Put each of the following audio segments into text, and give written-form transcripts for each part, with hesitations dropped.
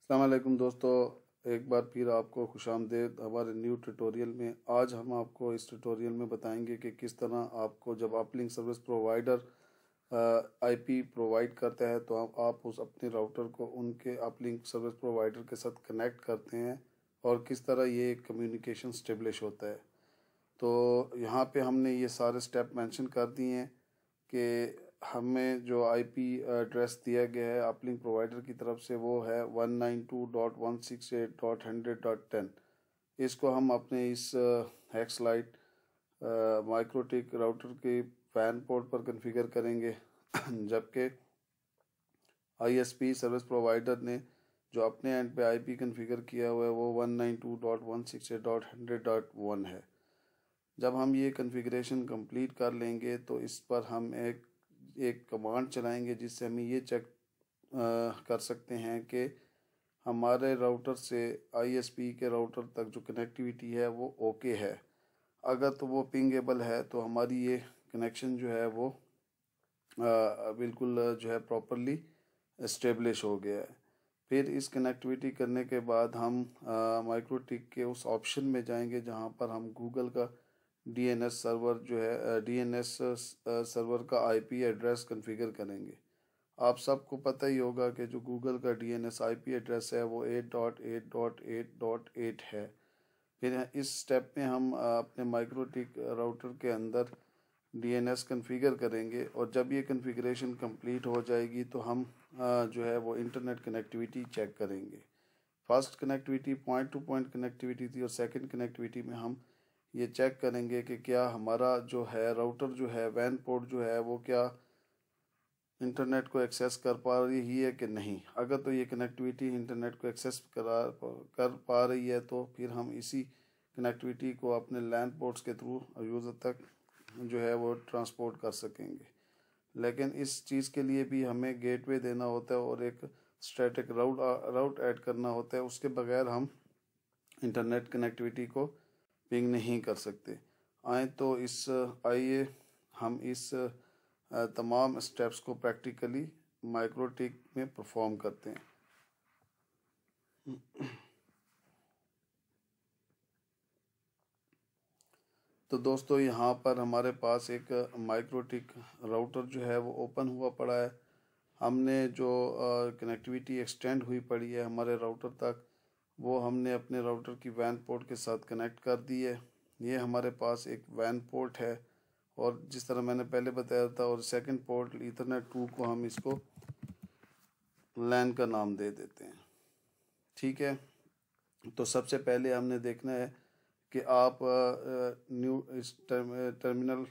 अस्सलाम वालेकुम दोस्तों, एक बार फिर आपको खुशामदीद हमारे न्यू ट्यूटोरियल में। आज हम आपको इस ट्यूटोरियल में बताएंगे कि किस तरह आपको जब uplink service provider IP provide करता है तो आप उस अपने राउटर को उनके अपलिंक सर्विस प्रोवाइडर के साथ कनेक्ट करते हैं और किस तरह ये कम्युनिकेशन स्टेब्लिश होता है। तो यहाँ पे हमने ये सारे स्टेप मेंशन कर दिए हैं कि हमें जो आईपी एड्रेस दिया गया है अपलिंक प्रोवाइडर की तरफ से वो है 192.168.100.10। इसको हम अपने इस हेक्सलाइट माइक्रोटिक राउटर के वैन पोर्ट पर कॉन्फ़िगर करेंगे जबकि आईएसपी सर्विस प्रोवाइडर ने जो अपने एंड पे आईपी कॉन्फ़िगर किया हुआ है वो 192.168.100.1 है। जब हम ये कॉन्फ़िगरेशन कंप्लीट कर लेंगे तो इस पर हम एक कमांड चलाएंगे जिससे हम ये चेक कर सकते हैं कि हमारे राउटर से आईएसपी के राउटर तक जो कनेक्टिविटी है वो ओके है। अगर तो वो पिंगेबल है तो हमारी ये कनेक्शन जो है वो बिल्कुल जो है प्रॉपरली इस्टेब्लिश हो गया है। फिर इस कनेक्टिविटी करने के बाद हम माइक्रोटिक के उस ऑप्शन में जाएंगे जहाँ पर हम गूगल का डीएनएस सर्वर जो है डीएनएस सर्वर का आईपी एड्रेस कॉन्फ़िगर करेंगे। आप सबको पता ही होगा कि जो गूगल का डीएनएस आईपी एड्रेस है वो 8.8.8.8 है। फिर इस स्टेप में हम अपने माइक्रोटिक राउटर के अंदर डीएनएस कॉन्फ़िगर करेंगे और जब ये कॉन्फ़िगरेशन कंप्लीट हो जाएगी तो हम जो है वो इंटरनेट कनेक्टिविटी चेक करेंगे। First connectivity point two point connectivity थी और सेकंड कनेक्टिविटी में हम ये चेक करेंगे कि क्या हमारा जो है राउटर जो है वैन पोर्ट जो है वो क्या इंटरनेट को एक्सेस कर पा रही है कि नहीं। अगर तो ये कनेक्टिविटी इंटरनेट को एक्सेस कर पा रही है तो फिर हम इसी कनेक्टिविटी को अपने लैन पोर्ट्स के थ्रू यूज़र तक जो है वो ट्रांसपोर्ट कर सकेंगे। लेकिन इस चीज़ के लिए भी हमें गेटवे देना होता है और एक स्टैटिक राउट ऐड करना होता है। उसके बगैर हम इंटरनेट कनेक्टिविटी को पिंग नहीं कर सकते। आइए हम इस तमाम स्टेप्स को प्रैक्टिकली माइक्रोटिक में परफॉर्म करते हैं। तो दोस्तों यहाँ पर हमारे पास एक माइक्रोटिक राउटर जो है वो ओपन हुआ पड़ा है। हमने जो कनेक्टिविटी एक्सटेंड हुई पड़ी है हमारे राउटर तक वो हमने अपने राउटर की वैन पोर्ट के साथ कनेक्ट कर दी है। ये हमारे पास एक वैन पोर्ट है और जिस तरह मैंने पहले बताया था, और सेकंड पोर्ट ईथरनेट 2 को हम इसको लैन का नाम दे देते हैं। ठीक है, तो सबसे पहले हमने देखना है कि आप न्यू इस टर्मिनल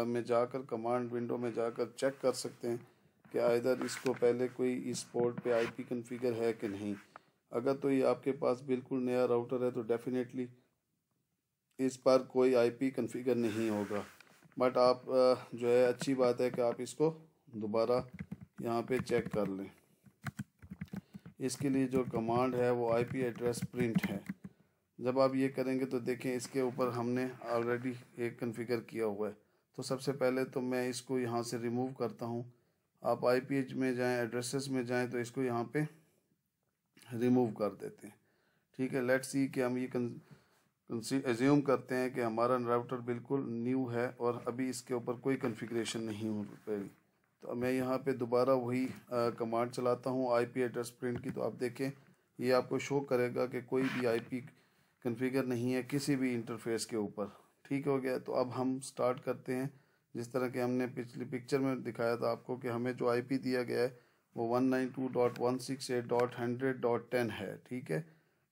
में जाकर कमांड विंडो में जाकर चेक कर सकते हैं कि आइदर इसको पहले कोई इस पोर्ट पे आईपी कॉन्फ़िगर है कि नहीं। अगर तो ये आपके पास बिल्कुल नया राउटर है तो डेफिनेटली इस पर कोई आईपी कॉन्फ़िगर नहीं होगा। बट आप जो है अच्छी बात है कि आप इसको दोबारा यहाँ पे चेक कर लें। इसके लिए जो कमांड है वो आईपी एड्रेस प्रिंट है। जब आप ये करेंगे तो देखें इसके ऊपर हमने ऑलरेडी एक कॉन्फ़िगर किया हुआ है। तो सबसे पहले तो मैं इसको यहाँ से रिमूव करता हूँ। आप आईपी में जाएं, एड्रेसेस में जाएं तो इसको यहाँ पे रिमूव कर देते हैं। ठीक है, लेट्स सी कि हम ये एज्यूम करते हैं कि हमारा राउटर बिल्कुल न्यू है और अभी इसके ऊपर कोई कॉन्फ़िगरेशन नहीं हो रही। तो मैं यहाँ पे दोबारा वही कमांड चलाता हूँ आईपी एड्रेस प्रिंट की। तो आप देखें ये आपको शो करेगा कि कोई भी आईपी कॉन्फ़िगर नहीं है किसी भी इंटरफेस के ऊपर। ठीक हो गया, तो अब हम स्टार्ट करते हैं। जिस तरह के हमने पिछली पिक्चर में दिखाया था आपको कि हमें जो आईपी दिया गया है वो 192.168.100.10 है। ठीक है,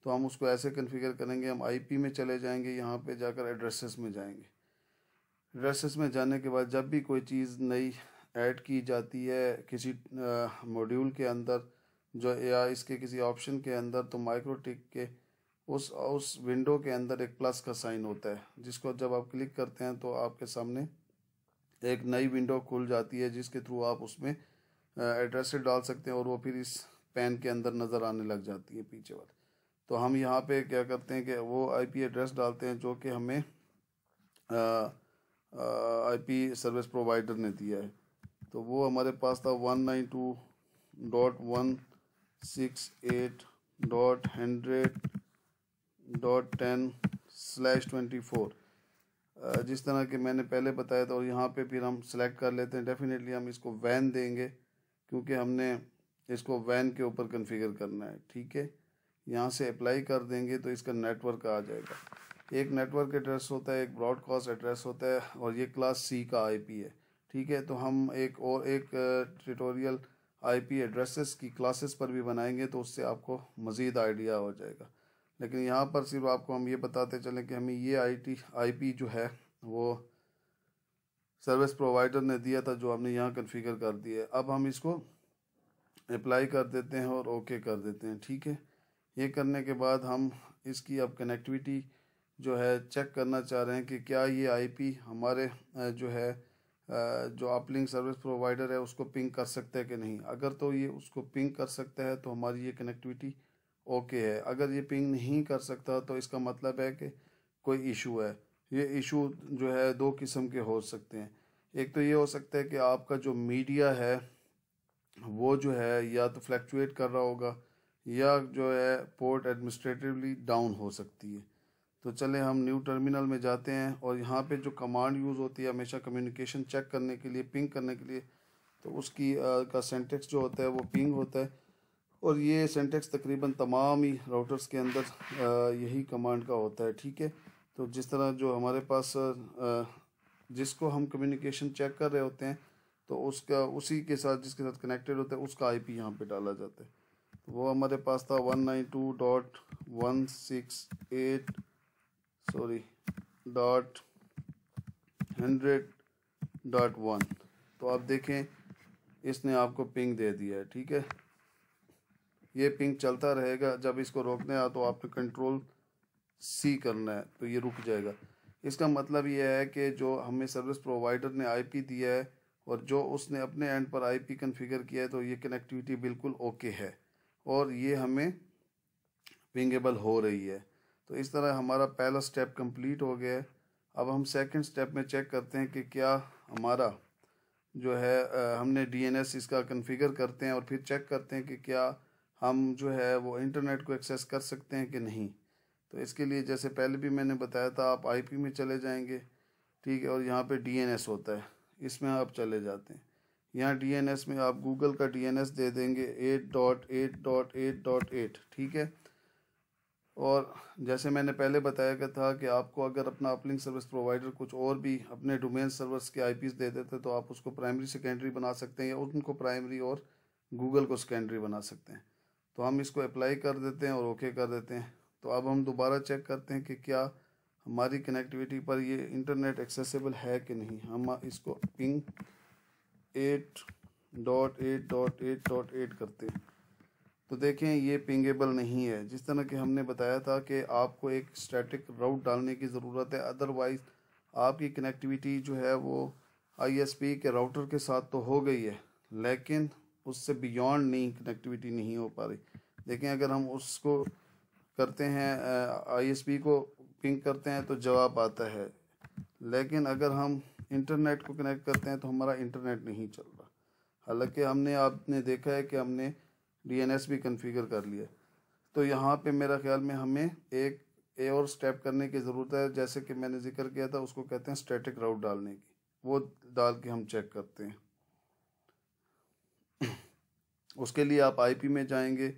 तो हम उसको ऐसे कॉन्फ़िगर करेंगे। हम आईपी में चले जाएंगे, यहाँ पे जाकर एड्रेसेस में जाएंगे। एड्रेसेस में जाने के बाद जब भी कोई चीज़ नई ऐड की जाती है किसी मॉड्यूल के अंदर जो या इसके किसी ऑप्शन के अंदर, तो माइक्रोटिक के उस विंडो के अंदर एक प्लस का साइन होता है जिसको जब आप क्लिक करते हैं तो आपके सामने एक नई विंडो खुल जाती है जिसके थ्रू आप उसमें एड्रेसेस डाल सकते हैं और वो फिर इस पैन के अंदर नज़र आने लग जाती है पीछे वाले। तो हम यहाँ पे क्या करते हैं कि वो आईपी एड्रेस डालते हैं जो कि हमें आईपी सर्विस प्रोवाइडर ने दिया है। तो वो हमारे पास था 192.168 100.10/24 जिस तरह के मैंने पहले बताया था। और यहाँ पे फिर हम सेलेक्ट कर लेते हैं। डेफिनेटली हम इसको वैन देंगे क्योंकि हमने इसको वैन के ऊपर कॉन्फ़िगर करना है। ठीक है, यहाँ से अप्लाई कर देंगे तो इसका नेटवर्क आ जाएगा। एक नेटवर्क एड्रेस होता है, एक ब्रॉडकास्ट एड्रेस होता है, और ये क्लास सी का आईपी है। ठीक है, तो हम एक ट्यूटोरियल आईपी एड्रेसेस की क्लासेस पर भी बनाएंगे तो उससे आपको मज़ीद आइडिया हो जाएगा। लेकिन यहाँ पर सिर्फ आपको हम ये बताते चलें कि हमें ये आईपी जो है वो सर्विस प्रोवाइडर ने दिया था, जो हमने यहाँ कॉन्फ़िगर कर दिया है। अब हम इसको अप्लाई कर देते हैं और ओके कर देते हैं। ठीक है, ये करने के बाद हम इसकी अब कनेक्टिविटी जो है चेक करना चाह रहे हैं कि क्या ये आईपी हमारे जो है जो अपलिंक सर्विस प्रोवाइडर है उसको पिंग कर सकता है कि नहीं। अगर तो ये उसको पिंग कर सकता है तो हमारी ये कनेक्टिविटी ओके है। अगर ये पिंग नहीं कर सकता तो इसका मतलब है कि कोई इशू है। ये इशू जो है दो किस्म के हो सकते हैं। एक तो ये हो सकता है कि आपका जो मीडिया है वो जो है या तो फ्लैक्चुएट कर रहा होगा या जो है पोर्ट एडमिनिस्ट्रेटिवली डाउन हो सकती है। तो चले हम न्यू टर्मिनल में जाते हैं और यहाँ पे जो कमांड यूज़ होती है हमेशा कम्युनिकेशन चेक करने के लिए, पिंग करने के लिए, तो उसकी का सिंटेक्स जो होता है वो पिंग होता है। और ये सिंटेक्स तकरीबन तमाम ही राउटर्स के अंदर यही कमांड का होता है। ठीक है, तो जिस तरह जो हमारे पास जिसको हम कम्युनिकेशन चेक कर रहे होते हैं तो उसका उसी के साथ जिसके साथ कनेक्टेड होता है उसका आईपी यहाँ पे डाला जाता है। तो वो हमारे पास था 192.168.100.1। तो आप देखें इसने आपको पिंग दे दिया है। ठीक है, ये पिंग चलता रहेगा। जब इसको रोकने आ तो आपने कंट्रोल सी करना है तो ये रुक जाएगा। इसका मतलब ये है कि जो हमें सर्विस प्रोवाइडर ने आईपी दिया है और जो उसने अपने एंड पर आईपी कॉन्फ़िगर किया है तो ये कनेक्टिविटी बिल्कुल ओके है और ये हमें पिंगेबल हो रही है। तो इस तरह हमारा पहला स्टेप कंप्लीट हो गया है। अब हम सेकंड स्टेप में चेक करते हैं कि क्या हमारा जो है हमने डीएनएस इसका कॉन्फ़िगर करते हैं और फिर चेक करते हैं कि क्या हम जो है वो इंटरनेट को एक्सेस कर सकते हैं कि नहीं। तो इसके लिए जैसे पहले भी मैंने बताया था, आप आईपी में चले जाएंगे। ठीक है, और यहाँ पे डीएनएस होता है, इसमें आप चले जाते हैं। यहाँ डीएनएस में आप गूगल का डीएनएस दे देंगे 8.8.8.8। ठीक है, और जैसे मैंने पहले बताया था कि आपको अगर अपना अपलिंक सर्विस प्रोवाइडर कुछ और भी अपने डोमेन सर्वर्स के आईपीस दे देते तो आप उसको प्राइमरी सेकेंडरी बना सकते हैं या उनको प्राइमरी और गूगल को सेकेंडरी बना सकते हैं। तो हम इसको अप्लाई कर देते हैं और ओके कर देते हैं। तो अब हम दोबारा चेक करते हैं कि क्या हमारी कनेक्टिविटी पर ये इंटरनेट एक्सेसिबल है कि नहीं। हम इसको पिंग 8.8.8.8 करते हैं तो देखें ये पिंगेबल नहीं है। जिस तरह कि हमने बताया था कि आपको एक स्टैटिक राउट डालने की ज़रूरत है, अदरवाइज़ आपकी कनेक्टिविटी जो है वो आईएसपी के राउटर के साथ तो हो गई है लेकिन उससे बियॉन्ड नहीं कनेक्टिविटी नहीं हो पा रही। देखें अगर हम उसको करते हैं आईएसपी को पिंग करते हैं तो जवाब आता है, लेकिन अगर हम इंटरनेट को कनेक्ट करते हैं तो हमारा इंटरनेट नहीं चल रहा। हालांकि आपने देखा है कि हमने डीएनएस भी कॉन्फ़िगर कर लिया। तो यहाँ पे मेरा ख्याल में हमें एक और स्टेप करने की ज़रूरत है, जैसे कि मैंने जिक्र किया था, उसको कहते हैं स्टैटिक राउट डालने की। वो डाल के हम चेक करते हैं। उसके लिए आप आईपी में जाएंगे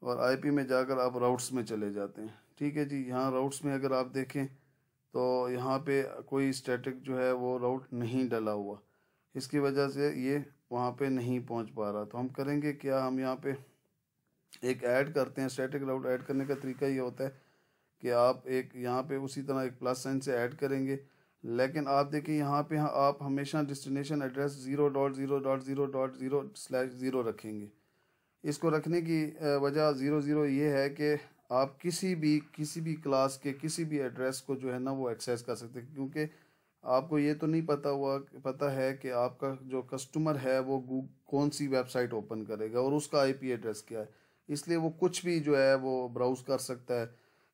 और आईपी में जाकर आप राउट्स में चले जाते हैं। ठीक है जी, यहाँ राउट्स में अगर आप देखें तो यहाँ पे कोई स्टैटिक जो है वो राउट नहीं डला हुआ, इसकी वजह से ये वहाँ पे नहीं पहुँच पा रहा। तो हम करेंगे क्या, हम यहाँ पे एक ऐड करते हैं। स्टैटिक राउट ऐड करने का तरीका ये होता है कि आप एक यहाँ पे उसी तरह एक प्लस साइन से ऐड करेंगे, लेकिन आप देखिए यहाँ पे आप हमेशा डेस्टिनेशन एड्रेस 0.0.0.0/0 रखेंगे। इसको रखने की वजह 00 ये है कि आप किसी भी क्लास के किसी भी एड्रेस को जो है ना वो एक्सेस कर सकते हैं, क्योंकि आपको ये तो नहीं पता है कि आपका जो कस्टमर है वो कौन सी वेबसाइट ओपन करेगा और उसका आईपी एड्रेस क्या है। इसलिए वो कुछ भी जो है वो ब्राउज़ कर सकता है।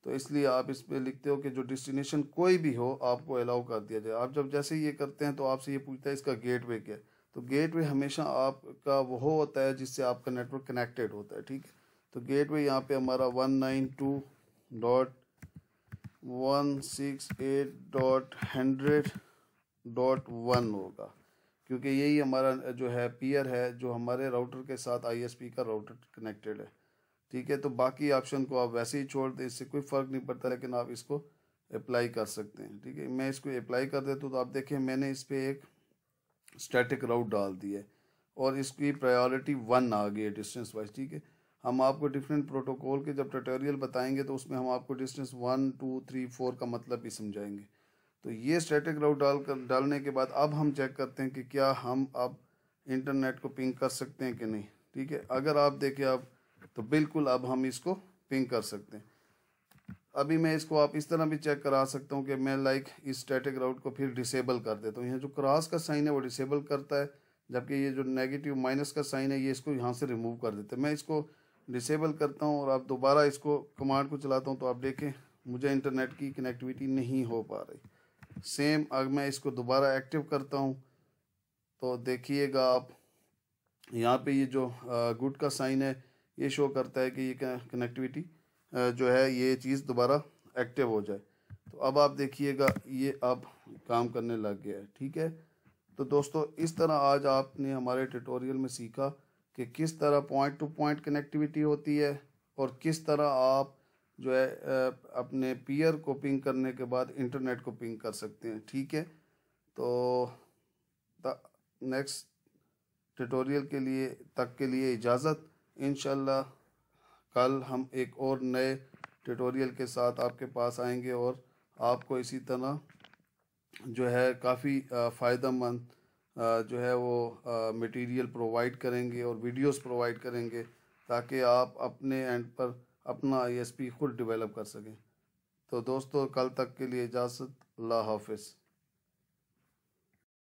तो इसलिए आप इस पे लिखते हो कि जो डेस्टिनेशन कोई भी हो आपको अलाउ कर दिया जाए। आप जब जैसे ये करते हैं तो आपसे ये पूछता है इसका गेटवे क्या है। तो गेटवे हमेशा आपका वो होता है जिससे आपका नेटवर्क कनेक्टेड होता है। ठीक है, तो गेटवे यहाँ पे हमारा 192.168.100.1 होगा, क्योंकि यही हमारा जो है पीयर है जो हमारे राउटर के साथ आईएसपी का राउटर कनेक्टेड है। ठीक है, तो बाकी ऑप्शन को आप वैसे ही छोड़ दें, इससे कोई फ़र्क नहीं पड़ता, लेकिन आप इसको अप्लाई कर सकते हैं। ठीक है, मैं इसको अप्लाई कर देता हूँ तो आप देखें मैंने इस पर एक स्टैटिक राउट डाल दी है और इसकी प्रायोरिटी 1 आ गई है डिस्टेंस वाइज। ठीक है, हम आपको डिफरेंट प्रोटोकॉल के जब ट्यूटोरियल बताएंगे तो उसमें हम आपको डिस्टेंस 1 2 3 4 का मतलब भी समझाएंगे। तो ये स्टैटिक राउट डालने के बाद अब हम चेक करते हैं कि क्या हम अब इंटरनेट को पिंग कर सकते हैं कि नहीं। ठीक है, अगर आप देखें अब तो बिल्कुल अब हम इसको पिंग कर सकते हैं। अभी मैं इसको आप इस तरह भी चेक करा सकता हूँ कि मैं इस स्टैटिक राउट को फिर डिसेबल कर देता हूँ। यहाँ जो क्रॉस का साइन है वो डिसेबल करता है, जबकि ये जो नेगेटिव माइनस का साइन है ये इसको यहाँ से रिमूव कर देते हैं। मैं इसको डिसेबल करता हूँ और आप दोबारा इसको कमांड को चलाता हूँ तो आप देखें मुझे इंटरनेट की कनेक्टिविटी नहीं हो पा रही। सेम अगर मैं इसको दोबारा एक्टिव करता हूँ तो देखिएगा आप यहाँ पे ये जो गुड का साइन है ये शो करता है कि ये कनेक्टिविटी जो है ये चीज़ दोबारा एक्टिव हो जाए। तो अब आप देखिएगा ये अब काम करने लग गया है। ठीक है, तो दोस्तों इस तरह आज आपने हमारे ट्यूटोरियल में सीखा कि किस तरह पॉइंट टू पॉइंट कनेक्टिविटी होती है और किस तरह आप जो है अपने पीयर को पिंग करने के बाद इंटरनेट को पिंग कर सकते हैं। ठीक है, तो नेक्स्ट ट्यूटोरियल के लिए इजाज़त। इंशाल्लाह कल हम एक और नए ट्यूटोरियल के साथ आपके पास आएंगे और आपको इसी तरह जो है काफ़ी फ़ायदेमंद जो है वो मटेरियल प्रोवाइड करेंगे और वीडियोस प्रोवाइड करेंगे ताकि आप अपने एंड पर अपना आईएसपी खुद डेवलप कर सकें। तो दोस्तों कल तक के लिए इजाज़त। अल्लाह हाफ़िज़।